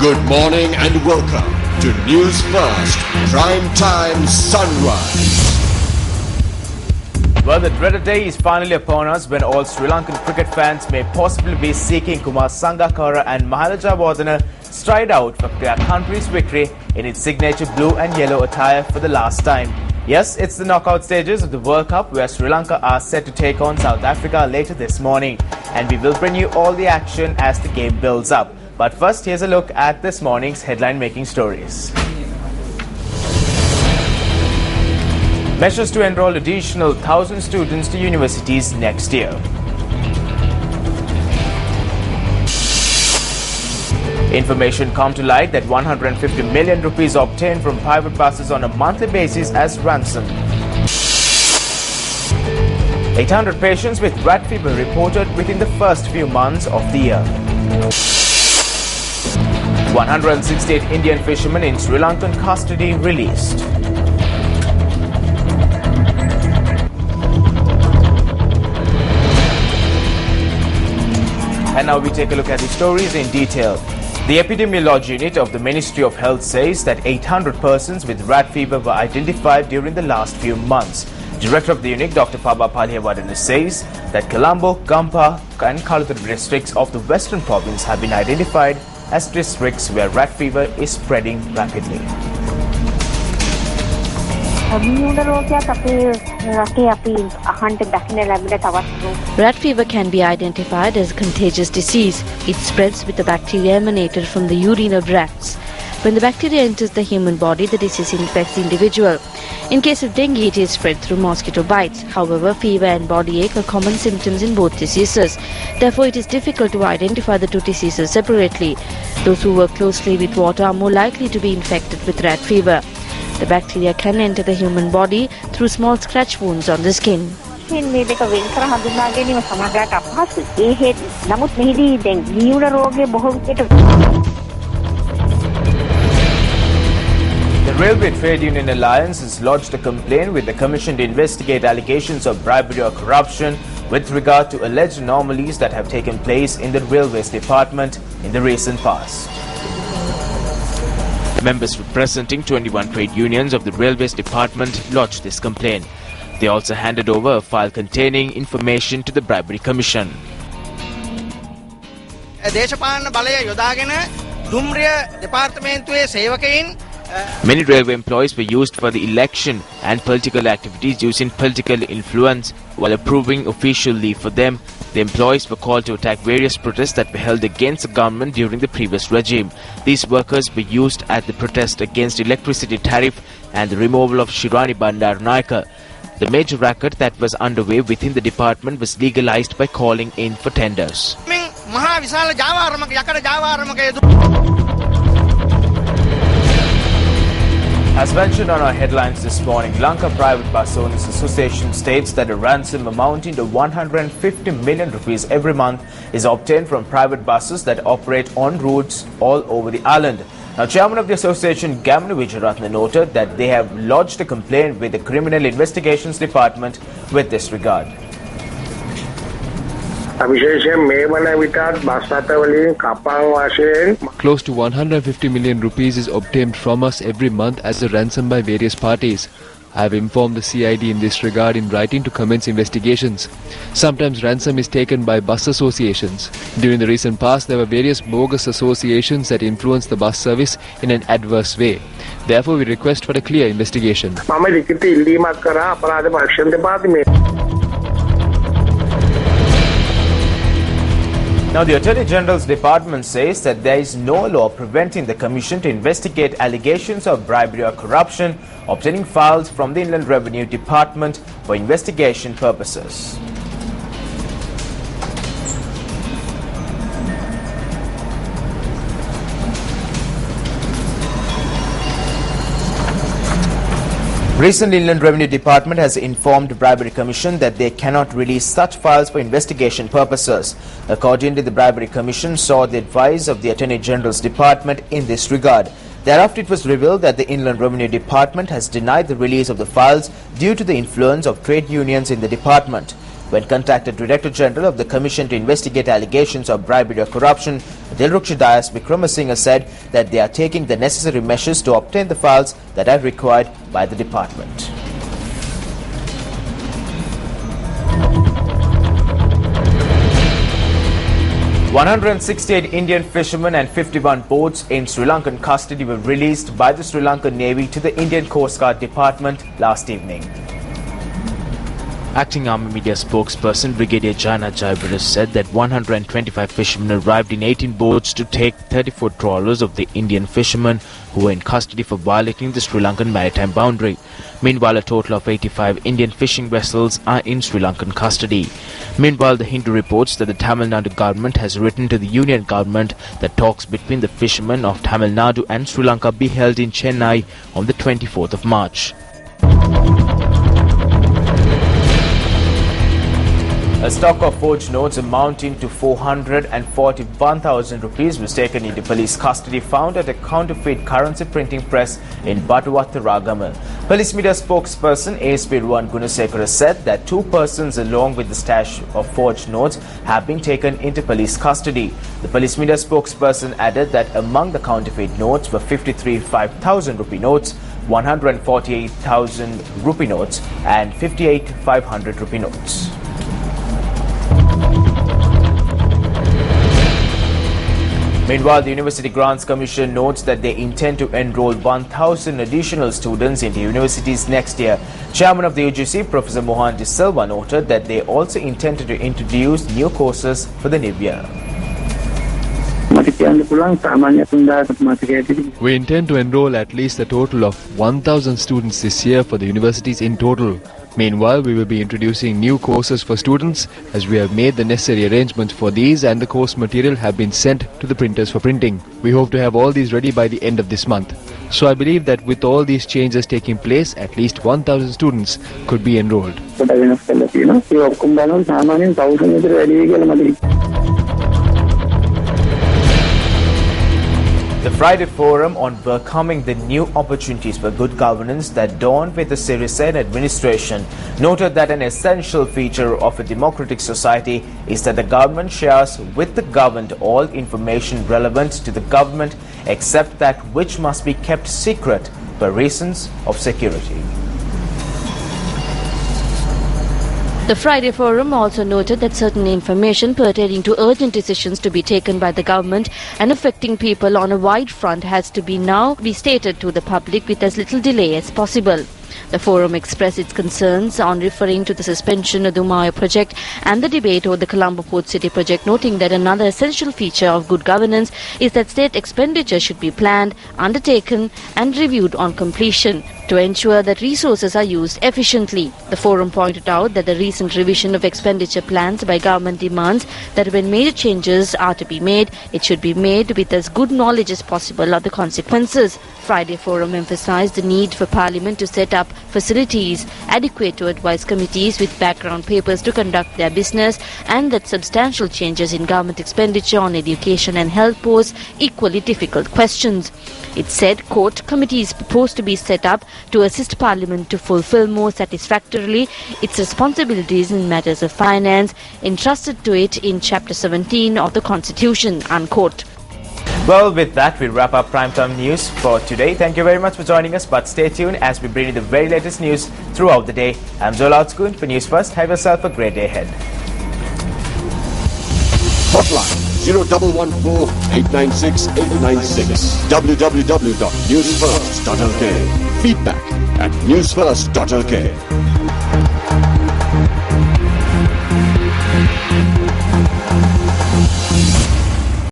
Good morning and welcome to News First Prime Time Sunrise. Well, the dreaded day is finally upon us when all Sri Lankan cricket fans may possibly be seeking Kumar Sangakkara and Maharaja Wardena stride out for their country's victory in its signature blue and yellow attire for the last time. Yes, it's the knockout stages of the World Cup where Sri Lanka are set to take on South Africa later this morning. And we will bring you all the action as the game builds up. But first, here's a look at this morning's headline-making stories. Measures to enroll additional 1,000 students to universities next year. Information come to light that 150 million rupees obtained from private buses on a monthly basis as ransom. 800 patients with rat fever reported within the first few months of the year. 168 Indian fishermen in Sri Lankan custody released. And now we take a look at the stories in detail. The epidemiology unit of the Ministry of Health says that 800 persons with rat fever were identified during the last few months. Director of the unit, Dr. Paba Palihawardena, says that Colombo, Gampa and Kalutara districts of the Western Province have been identified as districts where rat fever is spreading rapidly. Rat fever can be identified as a contagious disease. It spreads with a bacteria emanated from the urine of rats. When the bacteria enters the human body, the disease infects the individual. In case of dengue, it is spread through mosquito bites. However, fever and body ache are common symptoms in both diseases. Therefore, it is difficult to identify the two diseases separately. Those who work closely with water are more likely to be infected with rat fever. The bacteria can enter the human body through small scratch wounds on the skin. The Railway Trade Union Alliance has lodged a complaint with the Commission to investigate allegations of bribery or corruption with regard to alleged anomalies that have taken place in the Railways Department in the recent past. Members representing 21 trade unions of the Railways Department lodged this complaint. They also handed over a file containing information to the Bribery Commission. Many railway employees were used for the election and political activities using political influence while approving official leave for them. The employees were called to attack various protests that were held against the government during the previous regime. These workers were used at the protest against electricity tariff and the removal of Shirani Bandaranaike. The major racket that was underway within the department was legalized by calling in for tenders. As mentioned on our headlines this morning, Lanka Private Bus Owners Association states that a ransom amounting to 150 million rupees every month is obtained from private buses that operate on routes all over the island. Now, Chairman of the association, Gamana Vijayaratne, noted that they have lodged a complaint with the Criminal Investigations Department with this regard. Close to 150 million rupees is obtained from us every month as a ransom by various parties. I have informed the CID in this regard in writing to commence investigations. Sometimes ransom is taken by bus associations. During the recent past, there were various bogus associations that influenced the bus service in an adverse way. Therefore, we request for a clear investigation. Now, the Attorney General's Department says that there is no law preventing the Commission to investigate allegations of bribery or corruption, obtaining files from the Inland Revenue Department for investigation purposes. Recently, Inland Revenue Department has informed the Bribery Commission that they cannot release such files for investigation purposes. Accordingly, the Bribery Commission sought the advice of the Attorney General's Department in this regard. Thereafter, it was revealed that the Inland Revenue Department has denied the release of the files due to the influence of trade unions in the department. When contacted Director General of the Commission to investigate allegations of bribery or corruption, Dilruksh Dayas Vikramasinghe said that they are taking the necessary measures to obtain the files that are required by the department. "168 Indian fishermen and 51 boats in Sri Lankan custody were released by the Sri Lankan Navy to the Indian Coast Guard Department last evening. Acting Army Media spokesperson Brigadier Jana Jaibaras said that 125 fishermen arrived in 18 boats to take 34 trawlers of the Indian fishermen who were in custody for violating the Sri Lankan maritime boundary. Meanwhile, a total of 85 Indian fishing vessels are in Sri Lankan custody. Meanwhile, the Hindu reports that the Tamil Nadu government has written to the Union government that talks between the fishermen of Tamil Nadu and Sri Lanka be held in Chennai on the 24th of March. A stock of forged notes amounting to 441,000 rupees was taken into police custody, found at a counterfeit currency printing press in Batuwatta, Ragama. Police media spokesperson ASP Ruwan Gunasekara said that 2 persons along with the stash of forged notes have been taken into police custody. The police media spokesperson added that among the counterfeit notes were 53 5,000 rupee notes, 148,000 rupee notes and 58 500 rupee notes. Meanwhile, the University Grants Commission notes that they intend to enroll 1,000 additional students into universities next year. Chairman of the UGC, Professor Mohan De Silva, noted that they also intended to introduce new courses for the new year. We intend to enroll at least a total of 1,000 students this year for the universities in total. Meanwhile, we will be introducing new courses for students as we have made the necessary arrangements for these and the course material have been sent to the printers for printing. We hope to have all these ready by the end of this month. So I believe that with all these changes taking place, at least 1,000 students could be enrolled. The Friday Forum on Welcoming the New Opportunities for Good Governance that dawned with the Sirisena administration noted that an essential feature of a democratic society is that the government shares with the governed all information relevant to the government except that which must be kept secret for reasons of security. The Friday Forum also noted that certain information pertaining to urgent decisions to be taken by the government and affecting people on a wide front has to be now be stated to the public with as little delay as possible. The forum expressed its concerns on referring to the suspension of the Umaya project and the debate over the Colombo Port City project, noting that another essential feature of good governance is that state expenditure should be planned, undertaken and reviewed on completion to ensure that resources are used efficiently. The forum pointed out that the recent revision of expenditure plans by government demands that when major changes are to be made, it should be made with as good knowledge as possible of the consequences. Friday Forum emphasized the need for Parliament to set up facilities adequate to advise committees with background papers to conduct their business, and that substantial changes in government expenditure on education and health pose equally difficult questions. It said court committees proposed to be set up to assist Parliament to fulfill more satisfactorily its responsibilities in matters of finance entrusted to it in Chapter 17 of the Constitution, unquote. Well, with that, we wrap up Primetime News for today. Thank you very much for joining us, but stay tuned as we bring you the very latest news throughout the day. I'm Zola Outskoon for News First. Have yourself a great day ahead. Hotline 0114 896 896. www.newsfirst.lk. Feedback at newsfirst.lk.